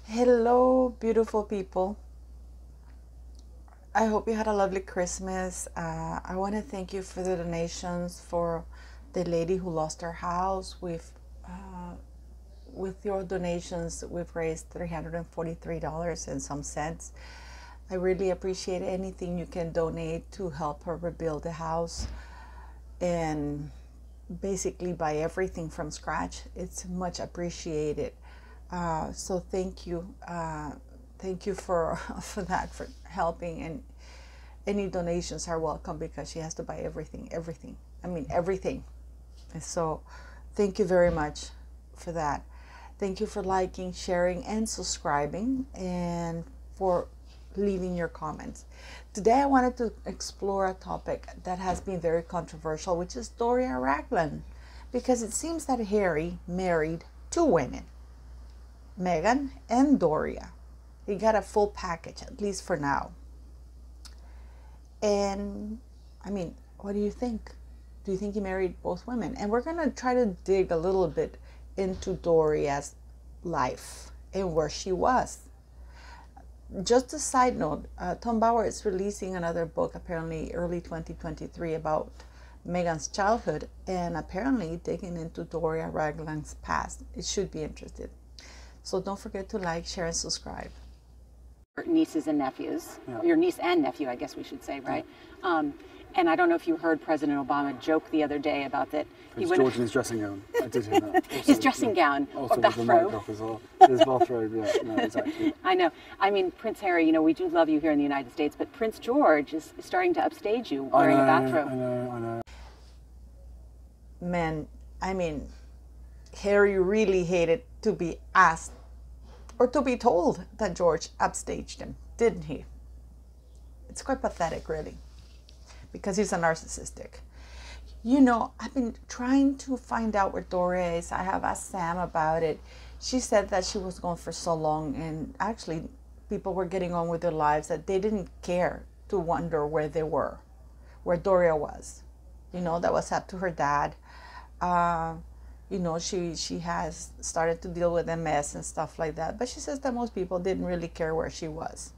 Hello, beautiful people. I hope you had a lovely Christmas. I want to thank you for the donations for the lady who lost her house. With your donations, we've raised $343 and some cents. I really appreciate anything you can donate to help her rebuild the house and basically buy everything from scratch. It's much appreciated. So thank you for for that, for helping. And any donations are welcome because she has to buy everything. I mean everything. And so thank you very much for that. Thank you for liking, sharing, and subscribing, and for leaving your comments. Today I wanted to explore a topic that has been very controversial, which is Doria Raglan, because it seems that Harry married two women, Meghan and Doria. He got a full package, at least for now. And I mean, what do you think? Do you think he married both women? And we're going to try to dig a little bit into Doria's life and where she was. Just a side note, Tom Bauer is releasing another book, apparently early 2023, about Meghan's childhood and apparently digging into Doria Raglan's past. It should be interesting. So don't forget to like, share, and subscribe. Nieces and nephews, your niece and nephew, I guess we should say, right? And I don't know if you heard President Obama joke the other day about that. He went George in his dressing gown. I did hear that. Also, his dressing gown also or bathrobe. Off as well. His bathrobe, yeah, no, exactly. I know. I mean, Prince Harry, you know, we do love you here in the United States, but Prince George is starting to upstage you wearing a bathrobe. I know. Man, I mean, Harry really hated to be asked or to be told that George upstaged him, didn't he? It's quite pathetic, really, because he's a narcissistic. You know, I've been trying to find out where Doria is. I have asked Sam about it. She said that she was gone for so long, and actually people were getting on with their lives that they didn't care to wonder where they were, where Doria was. You know, that was up to her dad. You know, she has started to deal with MS and stuff like that. But she says that most people didn't really care where she was.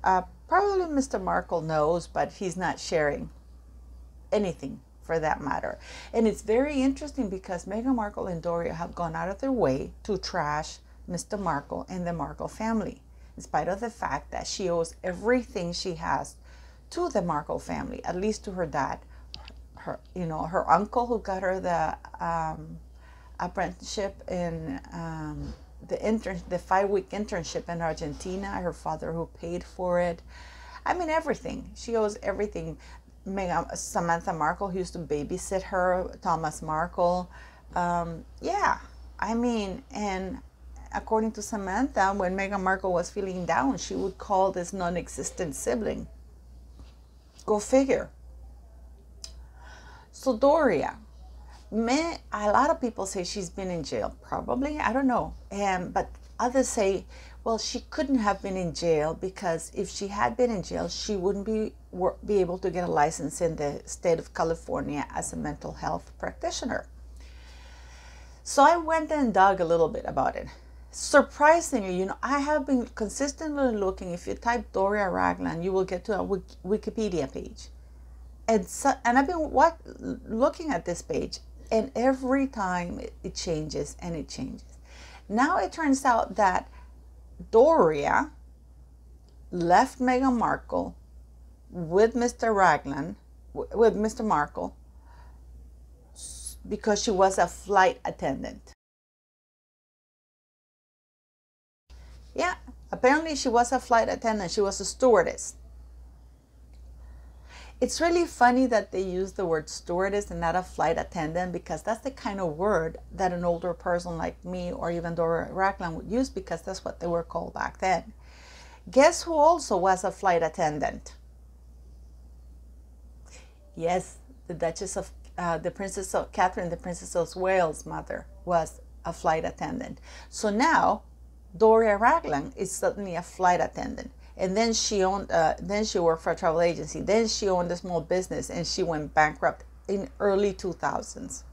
Probably Mr. Markle knows, but he's not sharing anything for that matter. And it's very interesting because Meghan Markle and Doria have gone out of their way to trash Mr. Markle and the Markle family, in spite of the fact that she owes everything she has to the Markle family, at least to her dad. Her uncle who got her the apprenticeship in the 5-week internship in Argentina, her father who paid for it. I mean, everything. She owes everything. Samantha Markle, who used to babysit her, Thomas Markle. Yeah, I mean, and according to Samantha, when Meghan Markle was feeling down, she would call this non-existent sibling. Go figure. So Doria, a lot of people say she's been in jail. Probably, I don't know. But others say, well, she couldn't have been in jail because if she had been in jail, she wouldn't be able to get a license in the state of California as a mental health practitioner. So I went and dug a little bit about it. Surprisingly, you know, I have been consistently looking. If you type Doria Raglan, you will get to a Wikipedia page. And I've been looking at this page, and every time it changes and it changes. Now it turns out that Doria left Meghan Markle with Mr. Raglan, with Mr. Markle, because she was a flight attendant. Yeah, apparently she was a flight attendant. She was a stewardess. It's really funny that they use the word stewardess and not a flight attendant, because that's the kind of word that an older person like me or even Doria Raglan would use, because that's what they were called back then. Guess who also was a flight attendant? Yes, the Duchess of the Princess of Catherine, the Princess of Wales' mother, was a flight attendant. So now Doria Raglan is suddenly a flight attendant. And then she worked for a travel agency. Then she owned a small business, and she went bankrupt in early 2000s.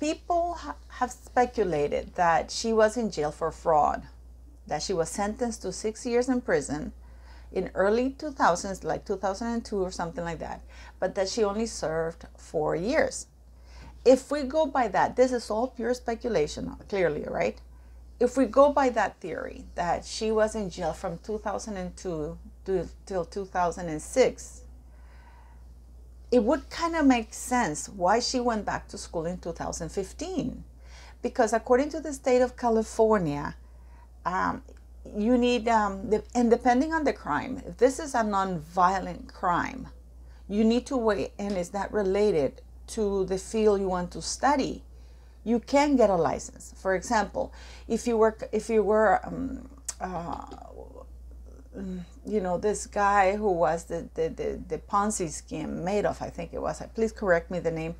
People have speculated that she was in jail for fraud, that she was sentenced to 6 years in prison in early 2000s, like 2002 or something like that, but that she only served 4 years. If we go by that, this is all pure speculation, clearly, right? If we go by that theory, that she was in jail from 2002 till 2006, it would kind of make sense why she went back to school in 2015. Because according to the state of California, you need, and depending on the crime, if this is a non-violent crime, you need to wait, and it's not related to the field you want to study, you can get a license. For example, if you were you know, this guy who was the Ponzi scheme made of, I think it was, please correct me the name,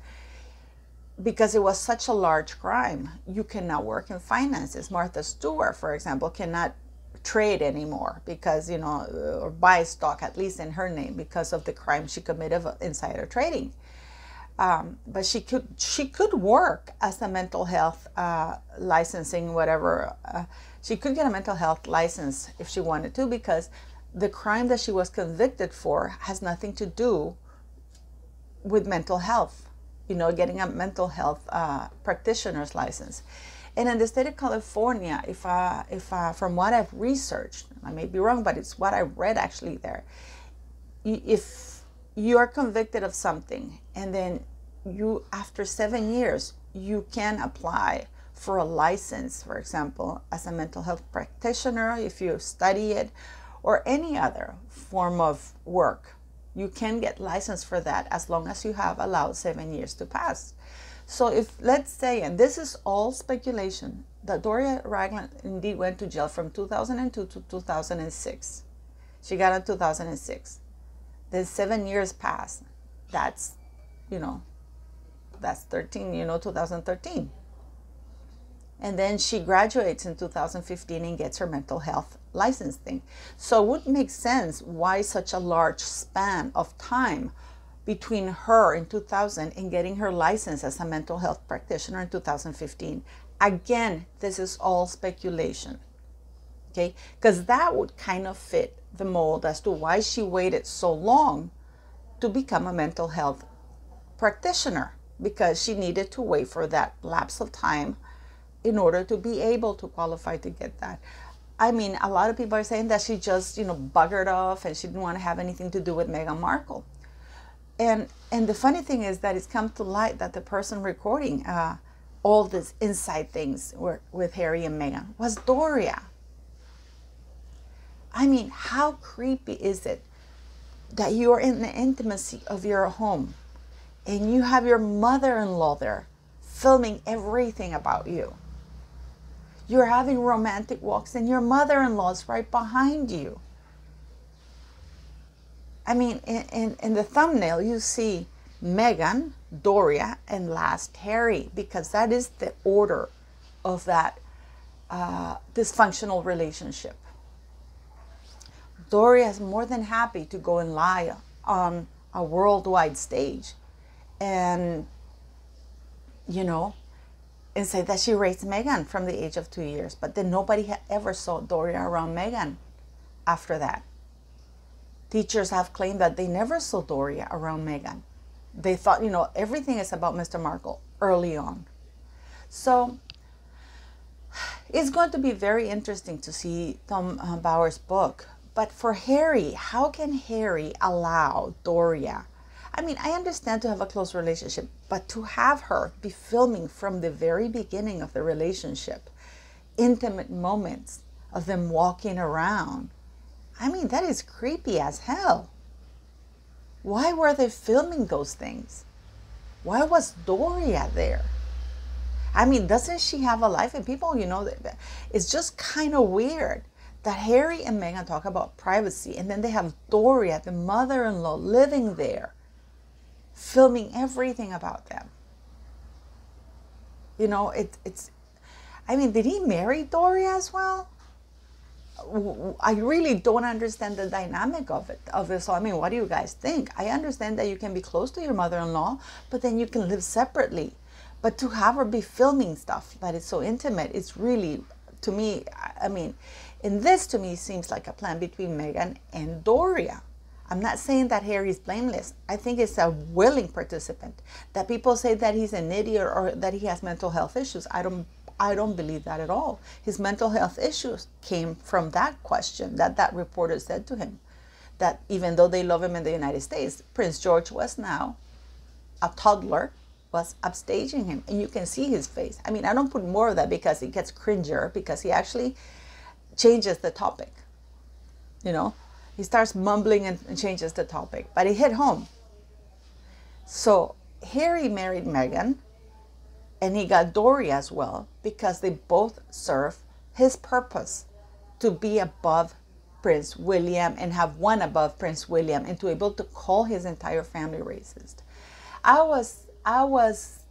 because it was such a large crime, you cannot work in finances. Martha Stewart, for example, cannot trade anymore because, you know, or buy stock, at least in her name, because of the crime she committed of insider trading. But she could work as a mental health licensing, whatever. She could get a mental health license if she wanted to, because the crime that she was convicted for has nothing to do with mental health, you know, getting a mental health practitioner's license. And in the state of California, if from what I've researched, I may be wrong, but it's what I read actually there, if you are convicted of something and then you, after 7 years, you can apply for a license, for example, as a mental health practitioner, if you study it, or any other form of work. You can get licensed for that as long as you have allowed 7 years to pass. So if, let's say, and this is all speculation, that Doria Ragland indeed went to jail from 2002 to 2006. She got in 2006. Then 7 years passed. That's, you know, that's 13, you know, 2013. And then she graduates in 2015 and gets her mental health licensing. So it would make sense why such a large span of time between her in 2000 and getting her license as a mental health practitioner in 2015. Again, this is all speculation, okay? Because that would kind of fit the mold as to why she waited so long to become a mental health practitioner, because she needed to wait for that lapse of time in order to be able to qualify to get that. I mean, a lot of people are saying that she just, you know, buggered off and she didn't want to have anything to do with Meghan Markle. And the funny thing is that it's come to light that the person recording all these inside things with Harry and Meghan was Doria. I mean, how creepy is it that you are in the intimacy of your home and you have your mother-in-law there filming everything about you? You're having romantic walks and your mother-in-law is right behind you. I mean, in the thumbnail, you see Meghan, Doria, and last Harry, because that is the order of that dysfunctional relationship. Doria is more than happy to go and lie on a worldwide stage and, you know, and say that she raised Meghan from the age of 2 years. But then nobody ever saw Doria around Meghan after that. Teachers have claimed that they never saw Doria around Meghan. They thought, you know, everything is about Mr. Markle early on. So it's going to be very interesting to see Tom Bauer's book. But for Harry, how can Harry allow Doria? I mean, I understand to have a close relationship, but to have her be filming from the very beginning of the relationship, intimate moments of them walking around, I mean, that is creepy as hell. Why were they filming those things? Why was Doria there? I mean, doesn't she have a life? And people, you know, it's just kind of weird that Harry and Meghan talk about privacy, and then they have Doria, the mother-in-law, living there, filming everything about them. You know, it's, I mean, did he marry Doria as well? I really don't understand the dynamic of it. So, I mean, what do you guys think? I understand that you can be close to your mother-in-law, but then you can live separately. But to have her be filming stuff that is so intimate, it's really, to me, I mean, and this to me seems like a plan between Meghan and Doria. I'm not saying that Harry's blameless. I think it's a willing participant. That people say that he's an idiot or that he has mental health issues, I don't believe that at all. His mental health issues came from that question that reporter said to him. That even though they love him in the United States, Prince George was now a toddler, was upstaging him. And you can see his face. I mean, I don't put more of that because it gets cringer, because he actually changes the topic. You know, he starts mumbling and changes the topic. But it hit home. So Harry married Meghan, and he got Doria as well, because they both serve his purpose to be above Prince William and have one above Prince William and to be able to call his entire family racist. I was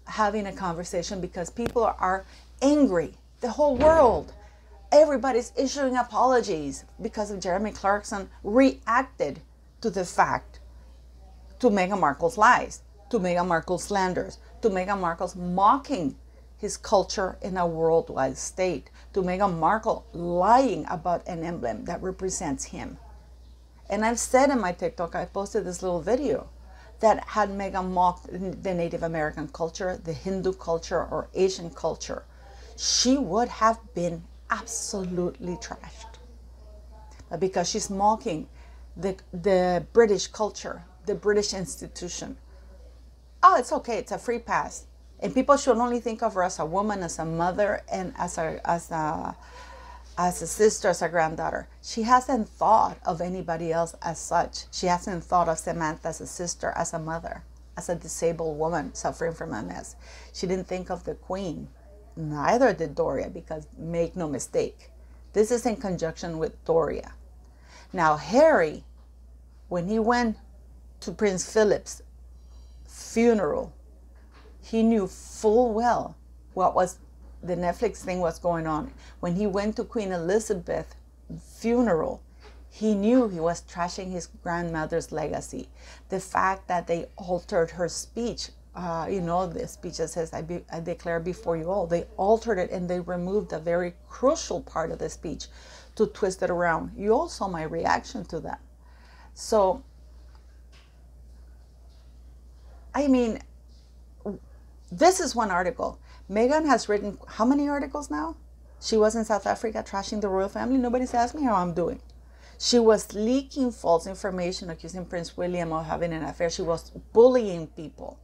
having a conversation because people are angry. The whole world, everybody's issuing apologies because of Jeremy Clarkson reacted to the fact, to Meghan Markle's lies, to Meghan Markle's slanders, to Meghan Markle's mocking his culture in a worldwide state, to Meghan Markle lying about an emblem that represents him. And I've said in my TikTok, I posted this little video, that had Meghan mocked the Native American culture, the Hindu culture, or Asian culture, she would have been absolutely trashed. But because she's mocking the British culture, the British institution, oh, it's okay, it's a free pass. And people should only think of her as a woman, as a mother, and as a sister, as a granddaughter. She hasn't thought of anybody else as such. She hasn't thought of Samantha as a sister, as a mother, as a disabled woman suffering from MS. She didn't think of the Queen. Neither did Doria, because make no mistake, this is in conjunction with Doria. Now Harry, when he went to Prince Philip's funeral, he knew full well what was the Netflix thing was going on. When he went to Queen Elizabeth's funeral, he knew he was trashing his grandmother's legacy. The fact that they altered her speech, you know, the speech that says, I declare before you all, they altered it and they removed a very crucial part of the speech to twist it around. You all saw my reaction to that. So, I mean, this is one article. Meghan has written how many articles now? She was in South Africa trashing the royal family. Nobody's asked me how I'm doing. She was leaking false information, accusing Prince William of having an affair. She was bullying people.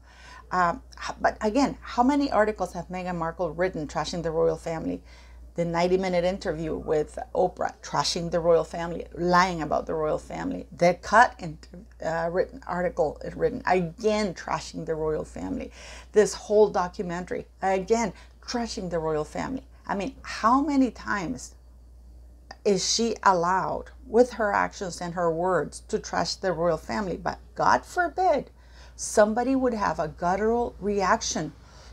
But again, how many articles have Meghan Markle written trashing the royal family? The 90-minute interview with Oprah, trashing the royal family, lying about the royal family. The Cut article written, again, trashing the royal family. This whole documentary, again, trashing the royal family. I mean, how many times is she allowed, with her actions and her words, to trash the royal family? But God forbid somebody would have a guttural reaction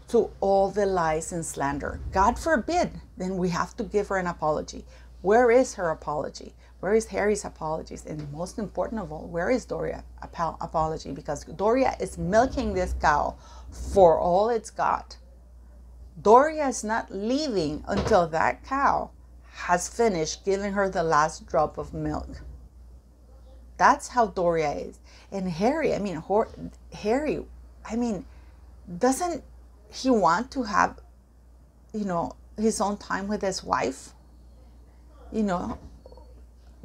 to all the lies and slander. God forbid, then we have to give her an apology. Where is her apology? Where is Harry's apologies? And most important of all, where is Doria's apology? Because Doria is milking this cow for all it's got. Doria is not leaving until that cow has finished giving her the last drop of milk. That's how Doria is. And Harry, I mean, doesn't he want to have, you know, his own time with his wife? You know,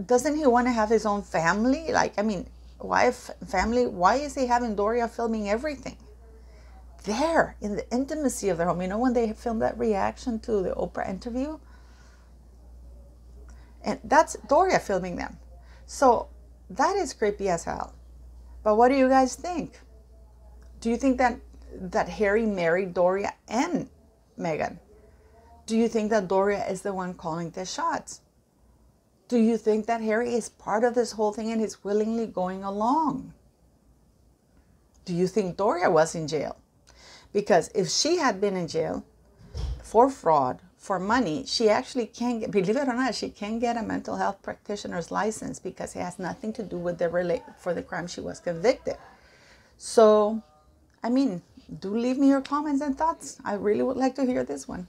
doesn't he want to have his own family? Like, I mean, wife, family, why is he having Doria filming everything? There, in the intimacy of their home. You know, when they filmed that reaction to the Oprah interview? And that's Doria filming them. So that is creepy as hell. But what do you guys think? Do you think that Harry married Doria and Meghan? Do you think that Doria is the one calling the shots? Do you think that Harry is part of this whole thing and is willingly going along? Do you think Doria was in jail? Because if she had been in jail for fraud, for money, she actually can get, believe it or not, she can get a mental health practitioner's license because it has nothing to do with for the crime she was convicted. So, I mean, do leave me your comments and thoughts. I really would like to hear this one.